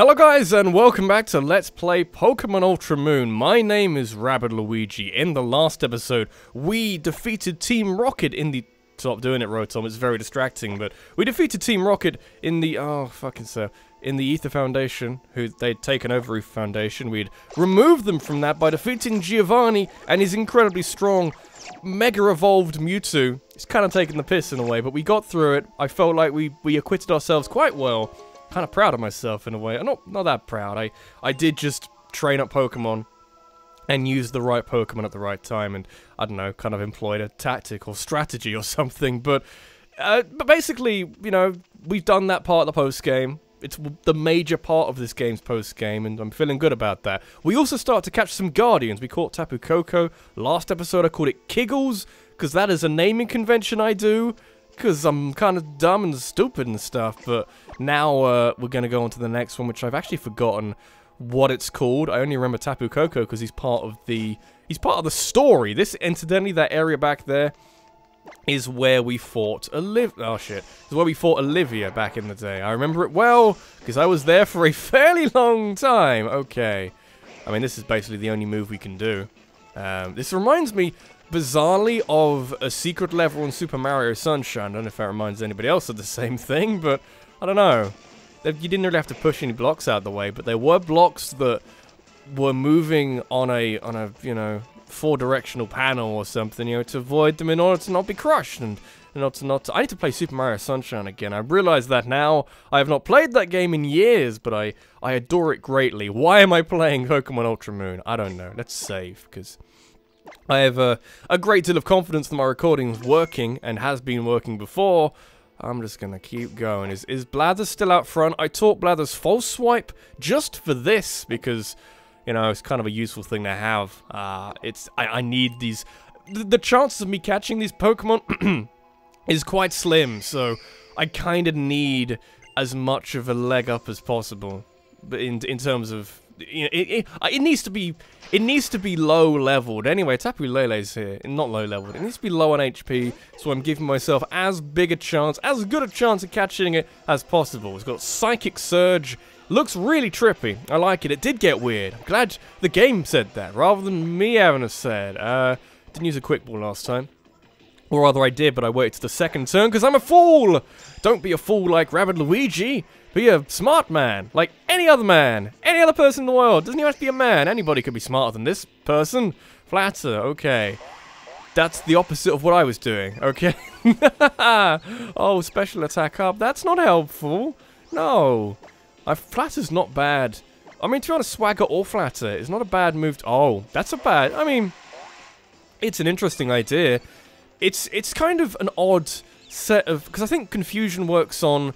Hello guys and welcome back to Let's Play Pokemon Ultra Moon. My name is Rabbit Luigi. In the last episode, we defeated Team Rocket in the... Stop doing it, Rotom, it's very distracting, but we defeated Team Rocket in the... in the Ether Foundation, who they'd taken over Ether Foundation. We'd removed them from that by defeating Giovanni and his incredibly strong, mega-evolved Mewtwo. It's kind of taking the piss in a way, but we got through it. I felt like we acquitted ourselves quite well. Kind of proud of myself in a way. I'm not that proud. I did just train up Pokemon and use the right Pokemon at the right time, and I don't know, kind of employed a tactic or strategy or something. But basically, you know, we've done that part of the post game. It's the major part of this game's post game, and I'm feeling good about that. We also start to catch some Guardians. We caught Tapu Koko. Last episode, I called it Kiggles because that is a naming convention I do. Because I'm kind of dumb and stupid and stuff, but now we're going to go on to the next one, which I've actually forgotten what it's called. I only remember Tapu Koko because he's part of the story. This, incidentally, that area back there is where we fought is where we fought Olivia back in the day. I remember it well because I was there for a fairly long time. Okay, I mean, this is basically the only move we can do. This reminds me bizarrely of a secret level in Super Mario Sunshine. I don't know if that reminds anybody else of the same thing, but I don't know. You didn't really have to push any blocks out of the way, but there were blocks that were moving on a you know, four-directional panel or something, you know, to avoid them in order to not be crushed and not to. I need to play Super Mario Sunshine again. I realize that now. I have not played that game in years, but I adore it greatly. Why am I playing Pokemon Ultra Moon? I don't know. Let's save, because I have a great deal of confidence that my recording is working and has been working before. I'm just going to keep going. Is Blathers still out front? I taught Blathers False Swipe just for this because, you know, it's kind of a useful thing to have. I need these... The chances of me catching these Pokemon is quite slim, so I kind of need as much of a leg up as possible. But in terms of... You know, it needs to be low leveled. Anyway, Tapu Lele's here, not low leveled. It needs to be low on HP, so I'm giving myself as big a chance, as good a chance of catching it as possible. It's got Psychic Surge. Looks really trippy. I like it. It did get weird. I'm glad the game said that rather than me having it said. Didn't use a Quick Ball last time. Or rather I did, but I waited to the second turn because I'm a fool! Don't be a fool like Rabbit Luigi. Be a smart man, like any other man, any other person in the world. Doesn't even have to be a man. Anybody could be smarter than this person. Flatter, okay. That's the opposite of what I was doing, okay? Oh, special attack up. That's not helpful. No. Flatter's not bad. I mean, to be honest, Swagger or Flatter is not a bad move. Oh, that's a bad... I mean, it's an interesting idea. It's kind of an odd set of... Because I think Confusion works on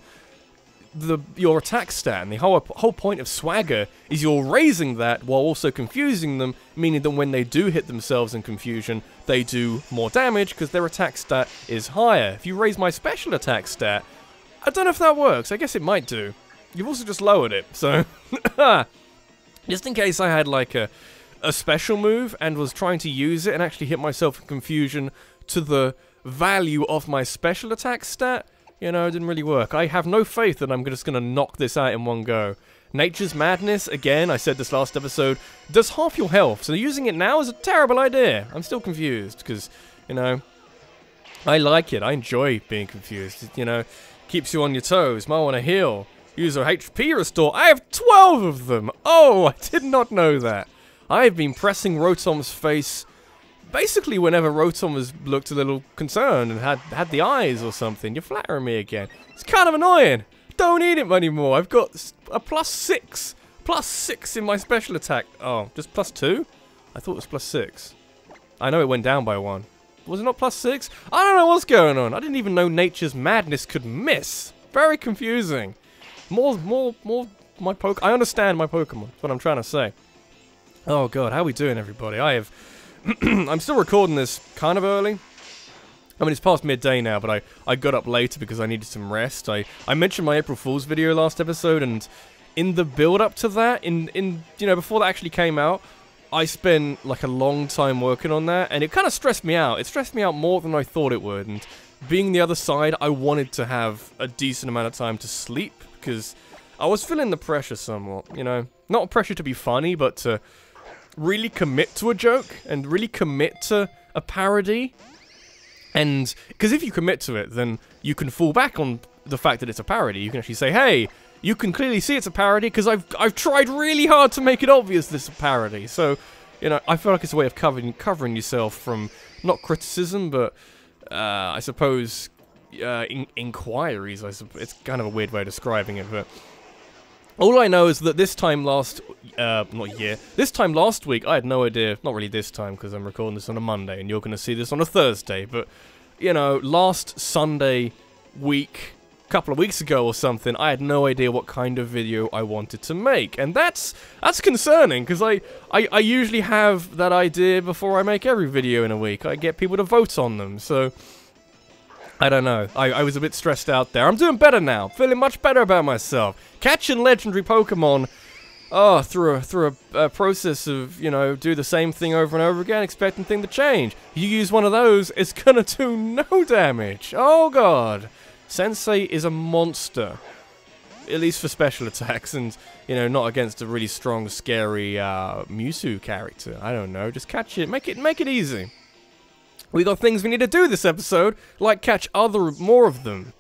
your attack stat, and the whole point of Swagger is you're raising that while also confusing them, meaning that when they do hit themselves in confusion, they do more damage because their attack stat is higher. If you raise my special attack stat, I don't know if that works. I guess it might do. You've also just lowered it, so... Just in case I had like a special move and was trying to use it and actually hit myself in confusion to the value of my special attack stat, you know, it didn't really work. I have no faith that I'm just going to knock this out in one go. Nature's Madness, again, I said this last episode, does half your health, so using it now is a terrible idea. I'm still confused, because, you know, I like it. I enjoy being confused. You know, keeps you on your toes. Might want to heal. Use a HP restore. I have 12 of them! Oh, I did not know that. I've been pressing Rotom's face... Basically, whenever Rotom has looked a little concerned and had the eyes or something. You're flattering me again. It's kind of annoying. Don't need it anymore. I've got a +6. +6 in my special attack. Oh, just +2? I thought it was +6. I know it went down by 1. Was it not +6? I don't know what's going on. I didn't even know Nature's Madness could miss. Very confusing. More my I understand my Pokemon. That's what I'm trying to say. Oh god, how are we doing, everybody? I'm still recording this kind of early. I mean, it's past midday now, but I got up later because I needed some rest. I mentioned my April Fool's video last episode, and in the build-up to that, you know, before that actually came out, I spent, like, a long time working on that, and it kind of stressed me out. It stressed me out more than I thought it would, and being the other side, I wanted to have a decent amount of time to sleep, because I was feeling the pressure somewhat, you know. Not pressure to be funny, but to really commit to a joke and really commit to a parody. And because if you commit to it, then you can fall back on the fact that it's a parody. You can actually say, hey, you can clearly see it's a parody because I've tried really hard to make it obvious this is a parody. So, you know, I feel like it's a way of covering yourself from not criticism, but I suppose inquiries. It's kind of a weird way of describing it, but all I know is that this time last week, I had no idea. Not really this time because I'm recording this on a Monday, and you're going to see this on a Thursday. But you know, last Sunday week, a couple of weeks ago or something, I had no idea what kind of video I wanted to make, and that's concerning because I usually have that idea before I make every video in a week. I get people to vote on them, so I don't know. I was a bit stressed out there. I'm doing better now, feeling much better about myself. Catching legendary Pokemon, through a process of, you know, do the same thing over and over again, expecting things to change. You use one of those, it's gonna do no damage. Oh god. Sensei is a monster. At least for special attacks, and, you know, not against a really strong, scary Mewtwo character. I don't know, just catch it, make it easy. We got things we need to do this episode, like catch more of them.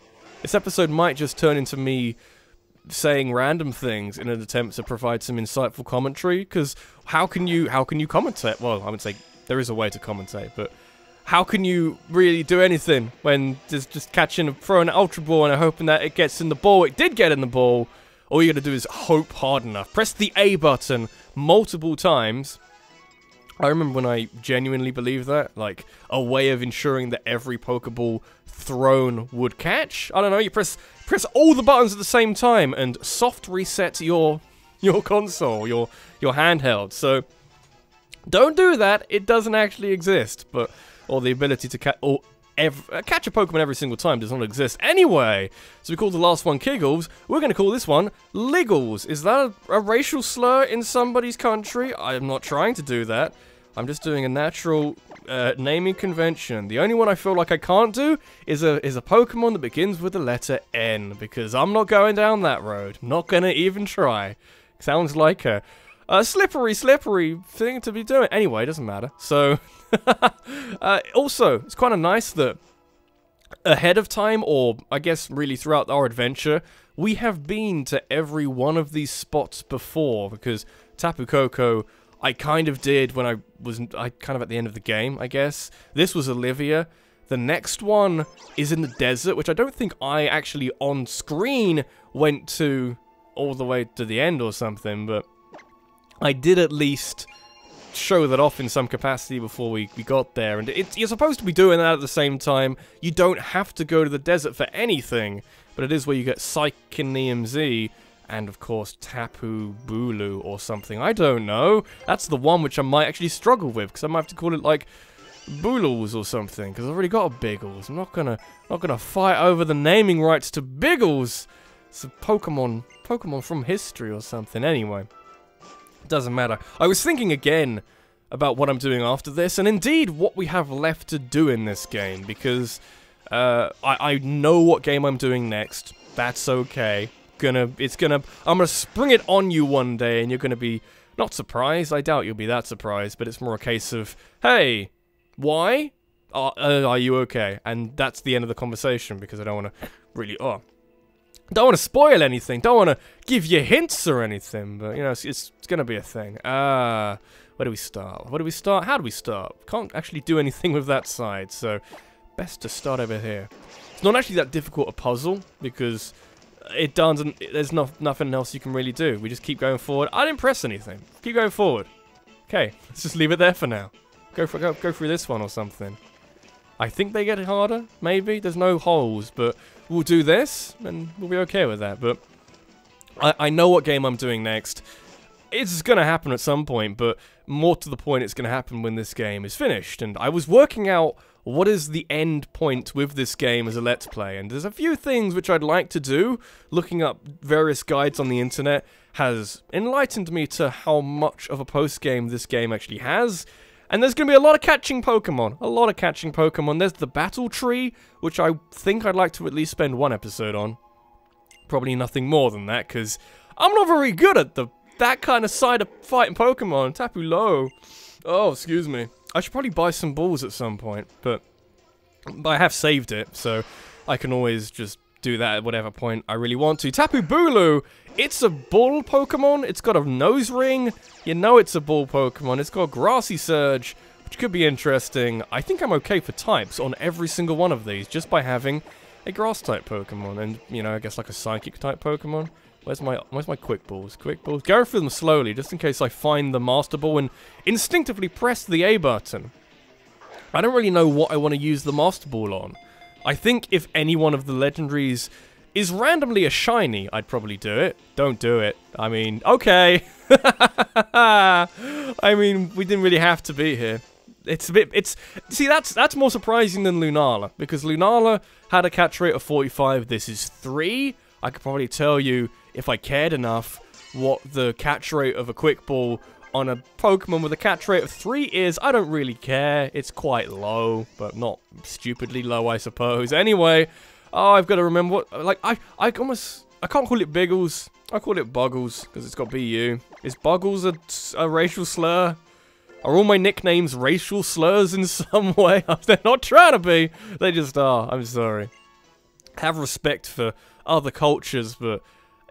This episode might just turn into me saying random things in an attempt to provide some insightful commentary, because how can you commentate? Well, I would say there is a way to commentate, but how can you really do anything when there's just throwing an Ultra Ball and hoping that it gets in the ball? It did get in the ball. All you gotta do is hope hard enough. Press the A button multiple times. I remember when I genuinely believed that, like, a way of ensuring that every Pokeball thrown would catch. I don't know, you press all the buttons at the same time and soft reset your console, your handheld. So, don't do that, it doesn't actually exist, but, or the ability to catch a Pokemon every single time does not exist anyway. So we call the last one Kiggles, we're going to call this one Liggles. Is that a racial slur in somebody's country? I'm not trying to do that. I'm just doing a natural naming convention. The only one I feel like I can't do is a Pokemon that begins with the letter N, because I'm not going down that road. Not going to even try. Sounds like a slippery thing to be doing. Anyway, it doesn't matter. So, also, it's kind of nice that ahead of time, or I guess really throughout our adventure, we have been to every one of these spots before, because Tapu Koko, I kind of did when I kind of at the end of the game, I guess. This was Olivia. The next one is in the desert, which I don't think I actually on screen went to all the way to the end or something, but I did at least show that off in some capacity before we got there, and you're supposed to be doing that at the same time. You don't have to go to the desert for anything, but it is where you get Psychonium Z, and of course Tapu Bulu or something. I don't know. That's the one which I might actually struggle with, because I might have to call it like Bulus or something, because I've already got a Biggles. I'm not gonna fight over the naming rights to Biggles. It's a Pokemon from history or something. Anyway. Doesn't matter. I was thinking again about what I'm doing after this, and indeed what we have left to do in this game, because I know what game I'm doing next. That's okay. I'm gonna spring it on you one day, and you're gonna be not surprised. I doubt you'll be that surprised, but it's more a case of, hey, why? Are you okay? And that's the end of the conversation, because I don't want to really don't want to spoil anything, don't want to give you hints or anything, but, you know, it's going to be a thing. Where do we start? How do we start? Can't actually do anything with that side, so best to start over here. It's not actually that difficult a puzzle, because it doesn't, there's nothing else you can really do. We just keep going forward. I didn't press anything. Keep going forward. Okay, let's just leave it there for now. Go through this one or something. I think they get harder, maybe. There's no holes, but we'll do this, and we'll be okay with that. But I know what game I'm doing next. It's going to happen at some point, but more to the point, it's going to happen when this game is finished. And I was working out what is the end point with this game as a Let's Play, and there's a few things which I'd like to do. Looking up various guides on the internet has enlightened me to how much of a post-game this game actually has. And there's going to be a lot of catching Pokemon. There's the Battle Tree, which I think I'd like to at least spend one episode on. Probably nothing more than that, because I'm not very good at that kind of side of fighting Pokemon. Tapu low. Oh, excuse me. I should probably buy some balls at some point, but I have saved it, so I can always just do that at whatever point I really want to. Tapu Bulu, it's a bull Pokemon. It's got a nose ring. You know it's a bull Pokemon. It's got Grassy Surge, which could be interesting. I think I'm okay for types on every single one of these, just by having a grass-type Pokemon, and, you know, I guess like a Psychic-type Pokemon. Where's my Quick Balls? Quick Balls? Go through them slowly, just in case I find the Master Ball and instinctively press the A button. I don't really know what I want to use the Master Ball on. I think if any one of the legendaries is randomly a shiny, I'd probably do it. Don't do it. I mean, okay. I mean, we didn't really have to be here. See, that's more surprising than Lunala, because Lunala had a catch rate of 45. This is 3. I could probably tell you, if I cared enough, what the catch rate of a Quick Ball on a Pokemon with a catch rate of 3 is. I don't really care. It's quite low, but not stupidly low, I suppose. Anyway, oh, I've got to remember what, like, I can't call it Biggles. I call it Buggles, because it's got BU. Is Buggles a racial slur? Are all my nicknames racial slurs in some way? They're not trying to be. They just are. I'm sorry. Have respect for other cultures, but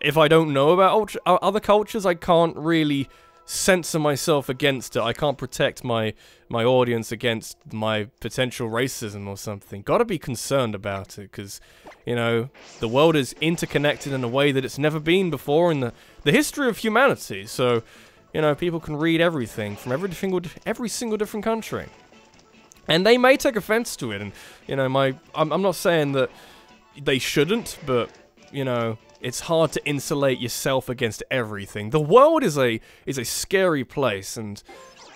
if I don't know about other cultures, I can't really censor myself against it. I can't protect my audience against my potential racism or something. Gotta be concerned about it, because, you know, the world is interconnected in a way that it's never been before in the history of humanity. So, you know, people can read everything from every single different country, and they may take offense to it. And, you know, I'm not saying that they shouldn't, but, you know, it's hard to insulate yourself against everything. The world is a scary place, and,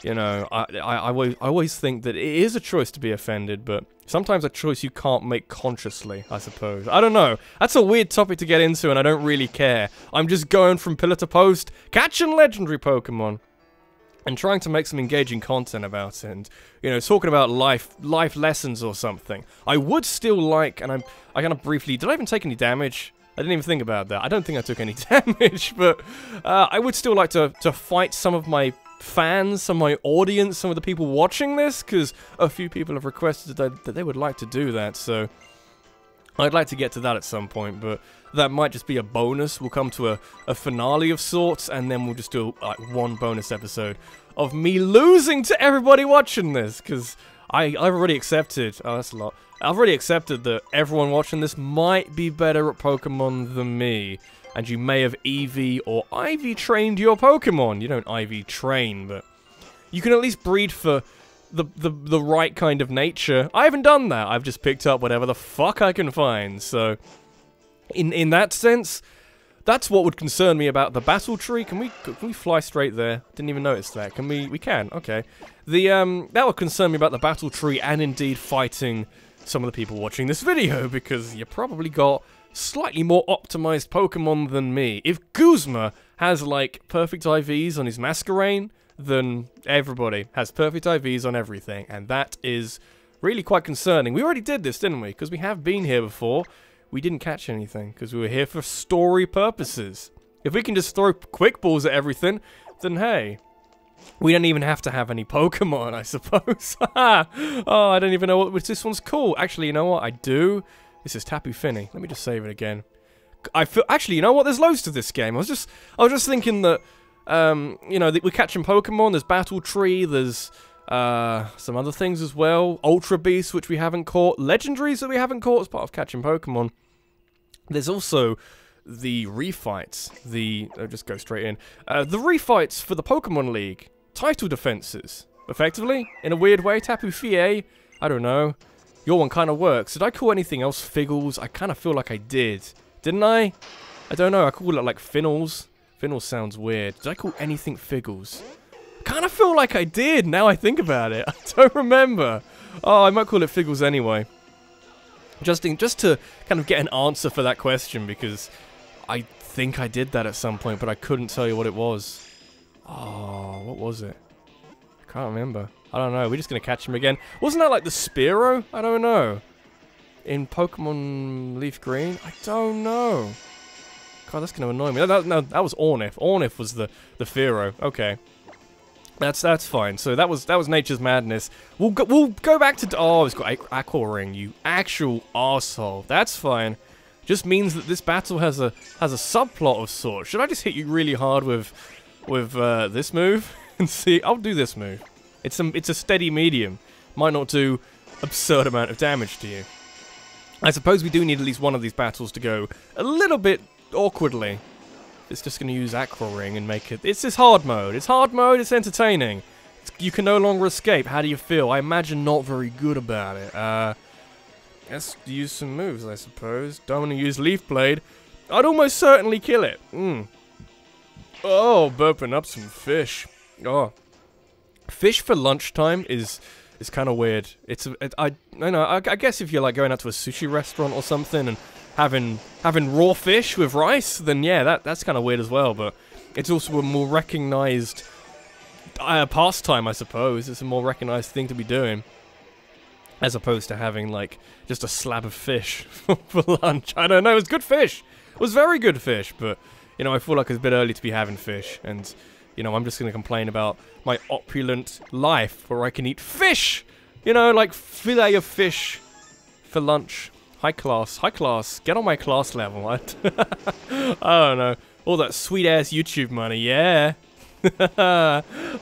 you know, I always think that it is a choice to be offended, but sometimes a choice you can't make consciously, I suppose. I don't know. That's a weird topic to get into, and I don't really care. I'm just going from pillar to post, catching legendary Pokemon, and trying to make some engaging content about it, and, you know, talking about life lessons or something. I would still like, and I kind of briefly, did I even take any damage? I didn't even think about that. I don't think I took any damage, but I would still like to fight some of my fans, some of my audience, some of the people watching this, because a few people have requested that they would like to do that, so I'd like to get to that at some point, but that might just be a bonus. We'll come to a finale of sorts, and then we'll just do like one bonus episode of me losing to everybody watching this, because I've already accepted, oh, that's a lot. I've already accepted that everyone watching this might be better at Pokemon than me, and you may have EV or IV trained your Pokemon. You don't IV train, but you can at least breed for the right kind of nature. I haven't done that. I've just picked up whatever the fuck I can find. So, in that sense, that's what would concern me about the battle tree. Can we fly straight there? Didn't even notice that. Can we? We can. Okay. That would concern me about the battle tree, and indeed fighting some of the people watching this video, because you probably got slightly more optimized Pokemon than me. If Guzma has, like, perfect IVs on his Masquerain, then everybody has perfect IVs on everything, and that is really quite concerning. We already did this, didn't we? Because we have been here before. We didn't catch anything, because we were here for story purposes. If we can just throw Quick Balls at everything, then hey, we don't even have to have any Pokemon, I suppose. Oh, I don't even know what this one's called. Actually, you know what? I do. This is Tapu Fini. Let me just save it again. Actually, you know what? There's loads to this game. I was just thinking that, you know, that we're catching Pokemon. There's Battle Tree. There's some other things as well. Ultra Beasts, which we haven't caught. Legendaries that we haven't caught as part of catching Pokemon. There's also the refights. I'll just go straight in. The refights for the Pokemon League. Title defenses. Effectively, in a weird way. Tapu Fie. I don't know. Your one kind of works. Did I call anything else Figgles? I kind of feel like I did. Didn't I? I don't know. I called it like Finnles. Finnles sounds weird. Did I call anything Figgles? I kind of feel like I did, now I think about it. I don't remember. Oh, I might call it Figgles anyway. Just to kind of get an answer for that question, because I think I did that at some point, but I couldn't tell you what it was. Oh, what was it? I can't remember. I don't know. We're just going to catch him again. Wasn't that like the Spearow? I don't know. In Pokemon Leaf Green? I don't know. God, that's gonna annoy me. No, that was Ornith. Ornith was the Fearow. Okay. That's fine. So that was Nature's Madness. We'll go back to... Oh, it's got Aqua Ring, you actual arsehole. That's fine. Just means that this battle has a subplot of sorts. Should I just hit you really hard with this move? And see, I'll do this move. It's a steady medium. Might not do absurd amount of damage to you. I suppose we do need at least one of these battles to go a little bit awkwardly. It's just going to use Aqua Ring and make it... It's this hard mode. It's hard mode, it's entertaining. You can no longer escape. How do you feel? I imagine not very good about it. Let's use some moves, I suppose. Don't want to use Leaf Blade. I'd almost certainly kill it. Oh, burping up some fish. Oh. Fish for lunchtime is kind of weird. I guess if you're like going out to a sushi restaurant or something and having raw fish with rice, then yeah, that's kind of weird as well. But it's also a more recognized pastime, I suppose. It's a more recognized thing to be doing, as opposed to having like just a slab of fish for lunch. I don't know. It was good fish. It was very good fish, but you know, I feel like it's a bit early to be having fish, and you know, I'm just gonna complain about my opulent life where I can eat fish. You know, like fillet of fish for lunch. High class, get on my class level. I don't know, all that sweet-ass YouTube money, yeah.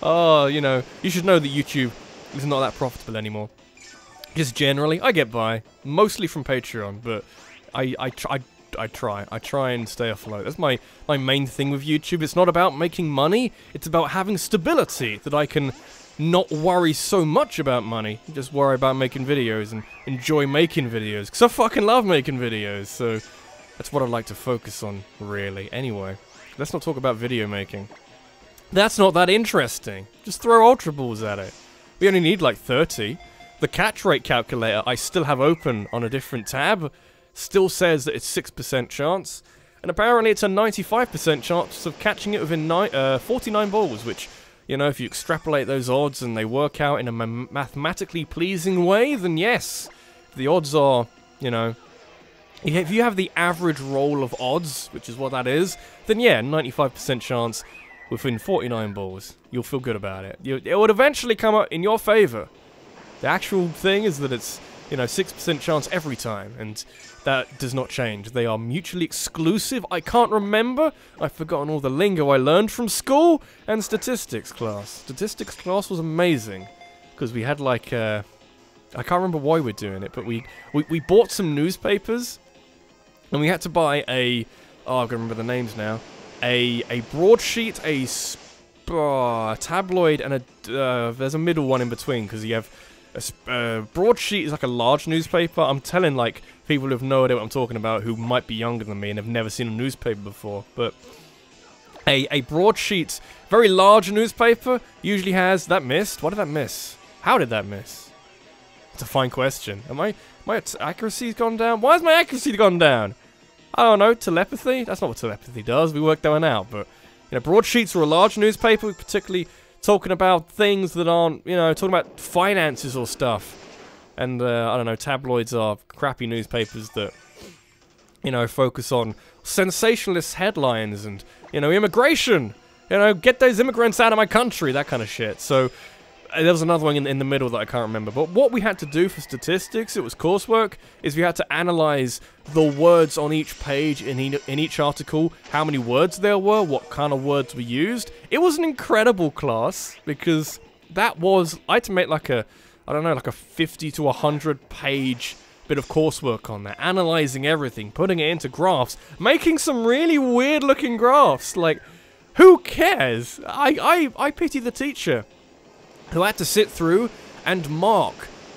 Oh, you know, you should know that YouTube is not that profitable anymore. Just generally, I get by, mostly from Patreon, but I try and stay afloat. That's my main thing with YouTube. It's not about making money, it's about having stability, that I can not worry so much about money, just worry about making videos and enjoy making videos, because I fucking love making videos, so that's what I'd like to focus on, really. Anyway, let's not talk about video making. That's not that interesting. Just throw Ultra Balls at it. We only need like 30. The catch rate calculator I still have open on a different tab still says that it's 6% chance, and apparently it's a 95% chance of catching it within 49 balls, which, you know, if you extrapolate those odds and they work out in a mathematically pleasing way, then yes, the odds are, you know, if you have the average roll of odds, which is what that is, then yeah, 95% chance within 49 balls. You'll feel good about it. It would eventually come up in your favor. The actual thing is that it's, you know, 6% chance every time, and that does not change. They are mutually exclusive. I can't remember. I've forgotten all the lingo I learned from school and statistics class. Statistics class was amazing, because we had like, I can't remember why we're doing it, but we bought some newspapers, and we had to buy a, oh, I can remember the names now, a broadsheet, a tabloid, and a, there's a middle one in between, because you have a broadsheet is like a large newspaper. I'm telling like people who have no idea what I'm talking about, who might be younger than me and have never seen a newspaper before. But a broadsheet, very large newspaper, usually has... That missed? Why did that miss? How did that miss? It's a fine question. My accuracy's gone down? Why has my accuracy gone down? I don't know. Telepathy? That's not what telepathy does. We worked that one out. But you know, broadsheets are a large newspaper, particularly talking about things that aren't, you know, talking about finances or stuff. And, I don't know, tabloids are crappy newspapers that, you know, focus on sensationalist headlines and, you know, immigration. You know, get those immigrants out of my country, that kind of shit. So, there was another one in the middle that I can't remember. But what we had to do for statistics, it was coursework, is we had to analyze the words on each page in each article, how many words there were, what kind of words were used. It was an incredible class, because that was, I had to make like a, I don't know, like a 50 to 100 page bit of coursework on that, analyzing everything, putting it into graphs, making some really weird looking graphs. Like, who cares? I pity the teacher who had to sit through and mark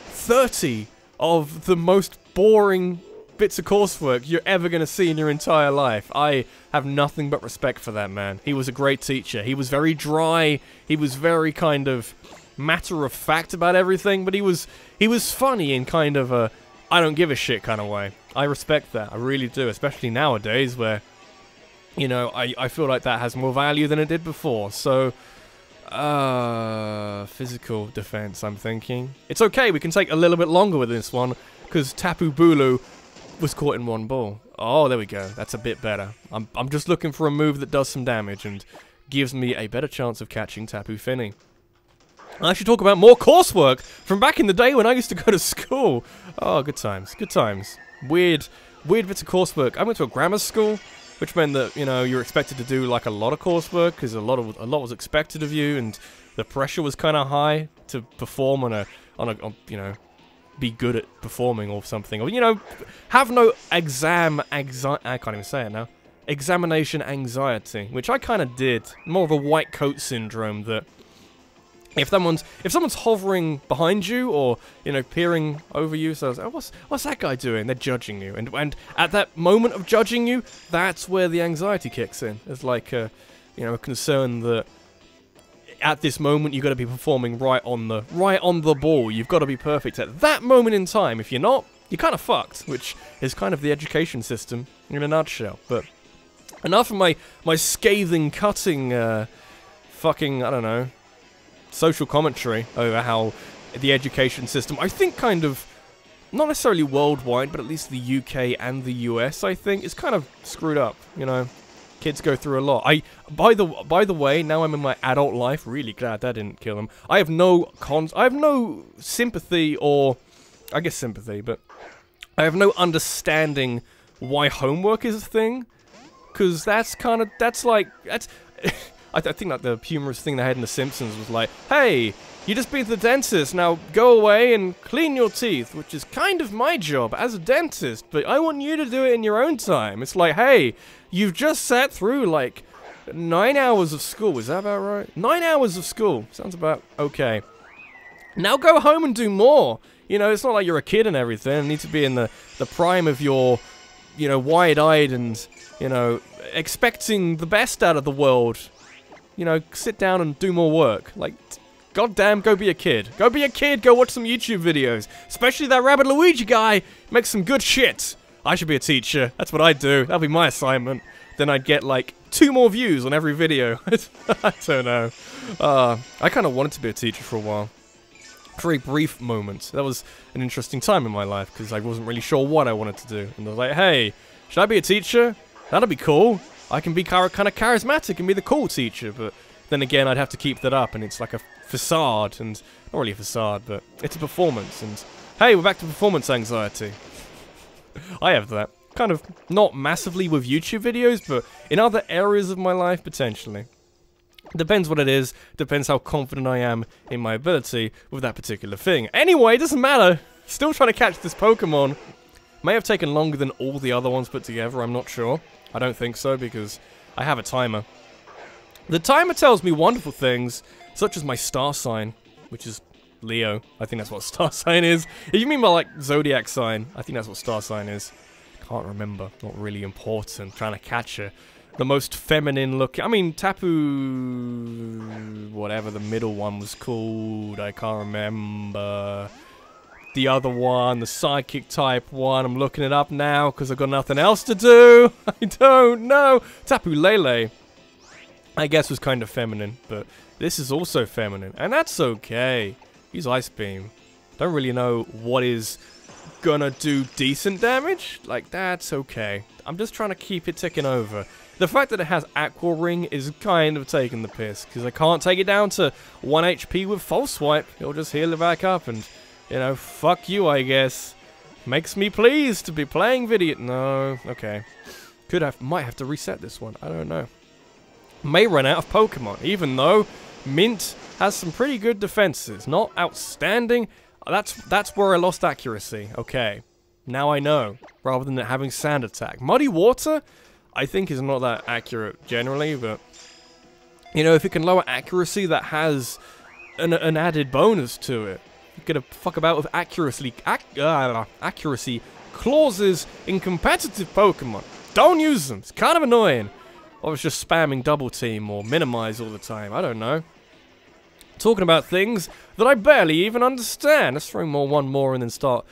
30 of the most boring bits of coursework you're ever going to see in your entire life. I have nothing but respect for that man. He was a great teacher. He was very dry. He was very kind of matter-of-fact about everything, but he was funny in kind of a I don't give a shit kind of way. I respect that. I really do, especially nowadays where, you know, I feel like that has more value than it did before. So, physical defense, I'm thinking. It's okay, we can take a little bit longer with this one, because Tapu Bulu was caught in one ball. Oh, there we go. That's a bit better. I'm just looking for a move that does some damage and gives me a better chance of catching Tapu Fini. I should talk about more coursework from back in the day when I used to go to school. Oh, good times. Good times. Weird bits of coursework. I went to a grammar school, which meant that, you know, you're expected to do like a lot of coursework because a lot was expected of you, and the pressure was kind of high to perform on you know, be good at performing or something, or, you know, have no I can't even say it now. Examination anxiety, which I kind of did. More of a white coat syndrome that if someone's hovering behind you or, you know, peering over you, so I was like, oh, what's that guy doing? They're judging you, and at that moment of judging you, that's where the anxiety kicks in. It's like you know, a concern that at this moment you've got to be performing right on the ball. You've got to be perfect at that moment in time. If you're not, you're kind of fucked, which is kind of the education system in a nutshell. But enough of my scathing, cutting, fucking, I don't know, social commentary over how the education system, I think, kind of, not necessarily worldwide, but at least the UK and the US, I think, is kind of screwed up, you know. Kids go through a lot. By the way, now I'm in my adult life, really glad that didn't kill them. I have no sympathy, or, I guess sympathy, but I have no understanding why homework is a thing, because I think like the humorous thing they had in The Simpsons was like, hey, you just been to the dentist, now go away and clean your teeth, which is kind of my job as a dentist, but I want you to do it in your own time. It's like, hey, you've just sat through like 9 hours of school, is that about right? 9 hours of school, sounds about okay. Now go home and do more. You know, it's not like you're a kid and everything. You need to be in the prime of your, you know, wide-eyed and, you know, expecting the best out of the world. You know, sit down and do more work. Like, goddamn, go be a kid. Go be a kid, go watch some YouTube videos. Especially that Rabbit Luigi guy makes some good shit. I should be a teacher. That's what I'd do. That'd be my assignment. Then I'd get, like, 2 more views on every video. I don't know. I kind of wanted to be a teacher for a while. For a brief moment. That was an interesting time in my life, because I wasn't really sure what I wanted to do. And I was like, hey, should I be a teacher? That'd be cool. I can be kind of charismatic and be the cool teacher, but then again, I'd have to keep that up, and it's like a facade, and not really a facade, but it's a performance, and hey, we're back to performance anxiety. I have that. Kind of not massively with YouTube videos, but in other areas of my life, potentially. Depends what it is, depends how confident I am in my ability with that particular thing. Anyway, it doesn't matter. Still trying to catch this Pokemon. May have taken longer than all the other ones put together, I'm not sure. I don't think so, because I have a timer. The timer tells me wonderful things, such as my star sign, which is Leo. I think that's what star sign is. If you mean by, like, zodiac sign, I think that's what star sign is. Can't remember. Not really important. Trying to catch her. The most feminine look. I mean, Tapu... whatever the middle one was called. I can't remember. The other one, the psychic type one. I'm looking it up now because I've got nothing else to do. I don't know. Tapu Lele, I guess, was kind of feminine, but this is also feminine, and that's okay. Use Ice Beam. Don't really know what is gonna do decent damage. Like, that's okay. I'm just trying to keep it ticking over. The fact that it has Aqua Ring is kind of taking the piss, because I can't take it down to 1 HP with False Swipe. It'll just heal it back up, and, you know, fuck you, I guess. Makes me pleased to be playing video. No, okay. Might have to reset this one. I don't know. May run out of Pokemon, even though Mint has some pretty good defenses. Not outstanding. That's where I lost accuracy. Okay. Now I know. Rather than it having Sand Attack. Muddy Water, I think, is not that accurate generally, but, you know, if it can lower accuracy, that has an added bonus to it. You gotta fuck about with accuracy clauses in competitive Pokemon. Don't use them. It's kind of annoying. Or it's just spamming Double Team or Minimize all the time. I don't know. Talking about things that I barely even understand. Let's throw one more and then start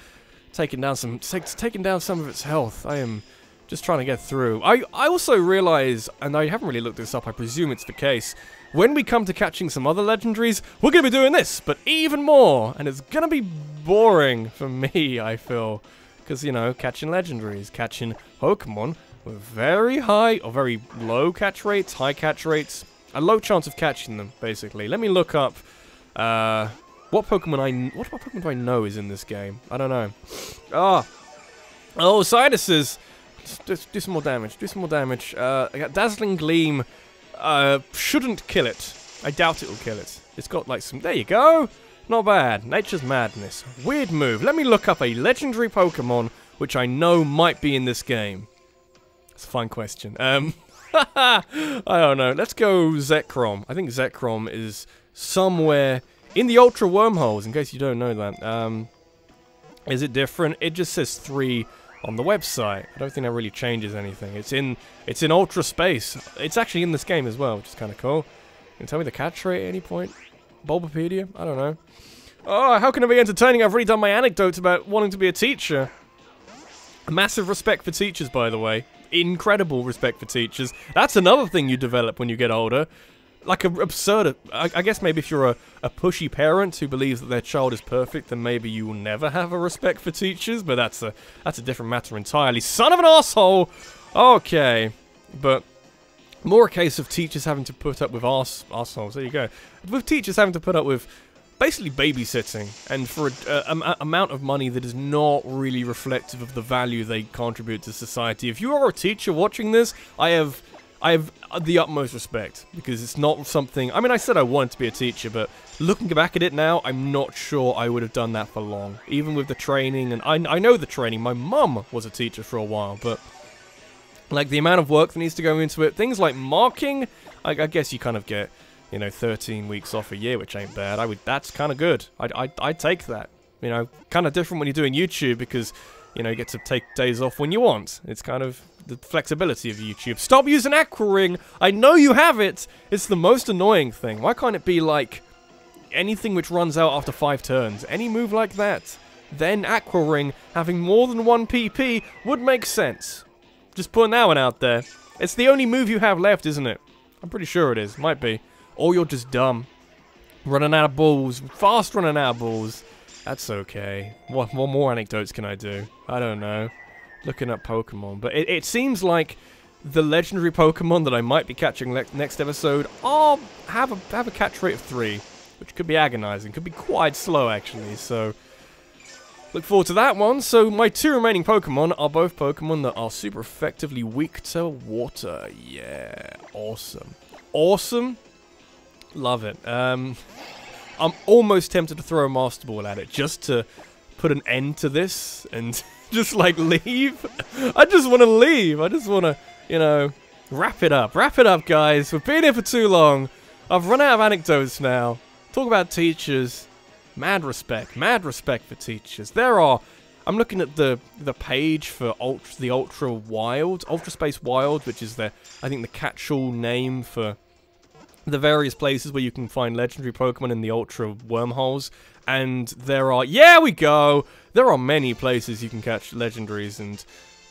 taking down some of its health. I am just trying to get through. I also realize, and I haven't really looked this up, I presume it's the case, when we come to catching some other legendaries, we're going to be doing this, but even more. And it's going to be boring for me, I feel. Because, you know, catching legendaries, catching Pokemon with very high or very low catch rates, high catch rates, a low chance of catching them, basically. Let me look up what Pokemon do I know is in this game? I don't know. Oh, Sinuses! Do some more damage. Do some more damage. I got Dazzling Gleam. Shouldn't kill it. I doubt it will kill it. It's got like some... There you go! Not bad. Nature's Madness. Weird move. Let me look up a legendary Pokemon which I know might be in this game. It's a fine question. I don't know. Let's go Zekrom. I think Zekrom is somewhere in the Ultra Wormholes, in case you don't know that. Is it different? It just says 3 on the website. I don't think that really changes anything. It's in Ultra Space. It's actually in this game as well, which is kind of cool. Can you tell me the catch rate at any point? Bulbapedia? I don't know. Oh, how can it be entertaining? I've already done my anecdotes about wanting to be a teacher. Massive respect for teachers, by the way. Incredible respect for teachers. That's another thing you develop when you get older. Like a absurd... I guess maybe if you're a pushy parent who believes that their child is perfect, then maybe you will never have a respect for teachers, but that's a different matter entirely. Son of an arsehole! Okay. But... more a case of teachers having to put up with arseholes. There you go. With teachers having to put up with basically babysitting, and for an amount of money that is not really reflective of the value they contribute to society. If you are a teacher watching this, I have the utmost respect, because it's not something... I mean, I said I wanted to be a teacher, but looking back at it now, I'm not sure I would have done that for long. Even with the training, and I know the training. My mum was a teacher for a while, but... like, the amount of work that needs to go into it. Things like marking, I guess you kind of get, you know, 13 weeks off a year, which ain't bad. That's kind of good. I'd take that. You know, kind of different when you're doing YouTube, because, you know, you get to take days off when you want. It's kind of the flexibility of YouTube. Stop using Aqua Ring! I know you have it! It's the most annoying thing. Why can't it be, like, anything which runs out after 5 turns? Any move like that? Then Aqua Ring, having more than 1 PP, would make sense. Just putting that one out there. It's the only move you have left, isn't it? I'm pretty sure it is. Might be. Or you're just dumb. Running out of balls. Fast running out of balls. That's okay. What more anecdotes can I do? I don't know. Looking up Pokemon. But it seems like the legendary Pokemon that I might be catching next episode have a catch rate of 3. Which could be agonizing. Could be quite slow, actually. So... look forward to that one. So my 2 remaining Pokemon are both Pokemon that are super effectively weak to water. Yeah, awesome. Awesome. Love it. I'm almost tempted to throw a Master Ball at it just to put an end to this and just like leave. I just want to leave. I just want to, you know, wrap it up. Wrap it up, guys. We've been here for too long. I've run out of anecdotes now. Talk about teachers. Mad respect for teachers. There are, I'm looking at the page for Ultra Space Wild, which is I think the catch-all name for the various places where you can find legendary Pokemon in the Ultra Wormholes. And there are, yeah, we go! There are many places you can catch legendaries, and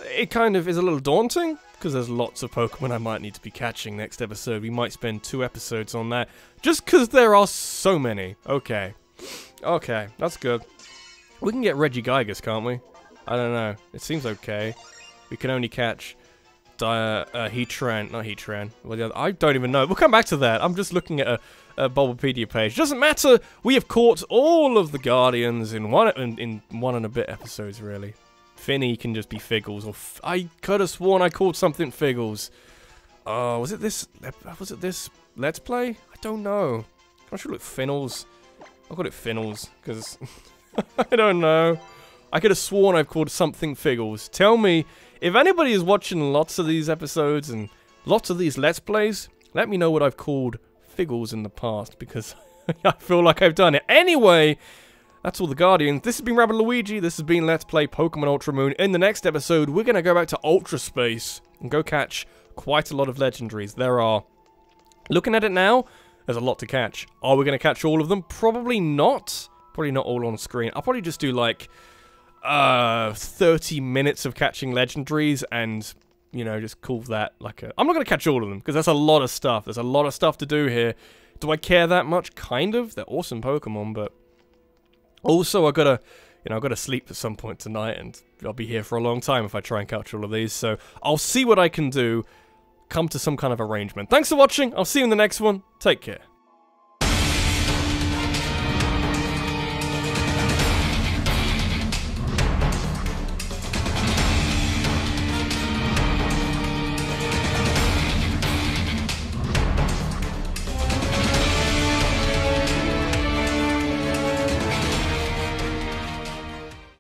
it kind of is a little daunting, because there's lots of Pokemon I might need to be catching next episode. We might spend 2 episodes on that, just because there are so many. Okay. Okay, that's good. We can get Regigigas, can't we? I don't know. It seems okay. We can only catch Heatran, not Heatran. Well, the other, I don't even know. We'll come back to that. I'm just looking at a Bulbapedia page. Doesn't matter. We have caught all of the Guardians in one and a bit episodes, really. Fini can just be Figgles, or I could have sworn I called something Figgles. Oh, was it this? Was it this Let's Play? I don't know. I should look Finnles. I called it Finnles, because I don't know. I could have sworn I've called something Figgles. Tell me, if anybody is watching lots of these episodes and lots of these Let's Plays, let me know what I've called Figgles in the past, because I feel like I've done it. Anyway, that's all the Guardians. This has been Rabbit Luigi. This has been Let's Play Pokemon Ultra Moon. In the next episode, we're going to go back to Ultra Space and go catch quite a lot of legendaries. There are, looking at it now, there's a lot to catch. Are we going to catch all of them? Probably not. Probably not all on screen. I'll probably just do like 30 minutes of catching legendaries and, you know, just call that like a... I'm not going to catch all of them because that's a lot of stuff. There's a lot of stuff to do here. Do I care that much? Kind of. They're awesome Pokemon, but also I got to, you know, I've got to sleep at some point tonight, and I'll be here for a long time if I try and catch all of these. So I'll see what I can do, come to some kind of arrangement. Thanks for watching. I'll see you in the next one. Take care.